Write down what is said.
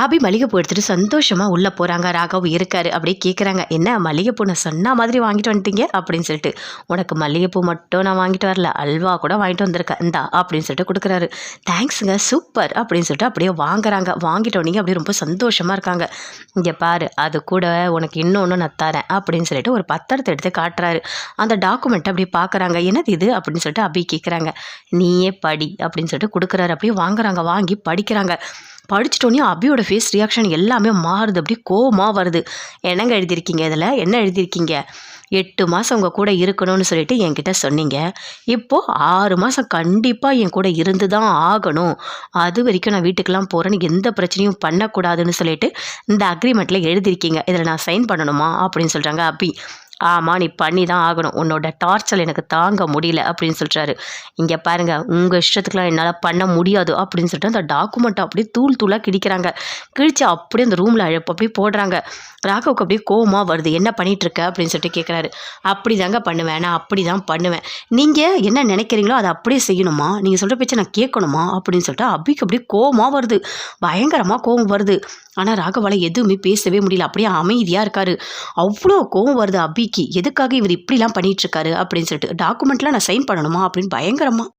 அபி மல்லிகைப்பூ எடுத்துகிட்டு சந்தோஷமாக உள்ளே போகிறாங்க. ராகவ் இருக்காரு. அப்படியே கேட்குறாங்க, என்ன மல்லிகைப்பூ நான் சொன்ன மாதிரி வாங்கிட்டு வந்துட்டீங்க அப்படின்னு சொல்லிட்டு. உனக்கு மல்லிகைப்பூ மட்டும் நான் வாங்கிட்டு வரல, அல்வா கூட வாங்கிட்டு வந்திருக்கேன், இந்தா அப்படின்னு சொல்லிட்டு கொடுக்குறாரு. தேங்க்ஸுங்க, சூப்பர் அப்படின்னு சொல்லிட்டு அப்படியே வாங்குறாங்க. வாங்கிட்டோன்னே அப்படியே ரொம்ப சந்தோஷமாக இருக்காங்க. இங்கே பாரு, அது கூட உனக்கு இன்னொன்று நான் தரேன் அப்படின்னு சொல்லிட்டு ஒரு பத்திரத்தை எடுத்து காட்டுறாரு. அந்த டாக்குமெண்ட்டை அப்படியே பார்க்குறாங்க. என்னது இது அப்படின்னு சொல்லிட்டு அபி கேட்குறாங்க. நீயே படி அப்படின்னு சொல்லிட்டு கொடுக்குறாரு. அப்படியே வாங்குறாங்க. வாங்கி படிக்கிறாங்க. படிச்சிட்டோன்னே அபியோட ஃபேஸ் ரியாக்ஷன் எல்லாமே மாறுது. அப்படியே கோவமாக வருது. என்னங்க எழுதியிருக்கீங்க இதில்? என்ன எழுதியிருக்கீங்க? 8 மாதம் உங்கள் கூட இருக்கணும்னு சொல்லிட்டு என்கிட்ட சொன்னீங்க. இப்போது 6 மாதம் கண்டிப்பாக என் கூட இருந்து தான் ஆகணும். அது வரைக்கும் நான் வீட்டுக்கெலாம் போகிறேன்னு எந்த பிரச்சனையும் பண்ணக்கூடாதுன்னு சொல்லிட்டு இந்த அக்ரிமெண்ட்டில் எழுதியிருக்கீங்க. இதில் நான் சைன் பண்ணணுமா அப்படின்னு சொல்கிறாங்க அபி. ஆமாம், நீ பண்ணி தான் ஆகணும். உன்னோட டார்ச்சர் எனக்கு தாங்க முடியல அப்படின்னு சொல்கிறாரு. இங்கே பாருங்கள், உங்கள் இஷ்டத்துக்குலாம் என்னால் பண்ண முடியாது அப்படின்னு சொல்லிட்டு அந்த டாக்குமெண்ட்டை அப்படியே தூள் தூளாக கிழிக்கிறாங்க. கிழிச்சு அப்படியே அந்த ரூமில் அப்படியே போடுறாங்க. ராகவுக்கு அப்படியே கோவமாக வருது. என்ன பண்ணிகிட்ருக்க அப்படின்னு சொல்லிட்டு கேட்குறாரு. அப்படி தாங்க பண்ணுவேன், நான் அப்படி தான் பண்ணுவேன். நீங்கள் என்ன நினைக்கிறீங்களோ அதை அப்படியே செய்யணுமா? நீங்கள் சொல்கிற பேச்சை நான் கேட்கணுமா அப்படின்னு சொல்லிட்டு அபிக்கு அப்படியே கோவமாக வருது. பயங்கரமாக கோவம் வருது. ஆனால் ராகவால் எதுவுமே பேசவே முடியல. அப்படியே அமைதியாக இருக்காரு. அவ்வளோ கோவம் வருது அபிக்கு. எதுக்காக இவர் இப்படிலாம் பண்ணிகிட்ருக்காரு அப்படின்னு சொல்லிட்டு. டாக்குமெண்ட்லாம் நான் சைன் பண்ணணுமா அப்படின்னு பயங்கரமாக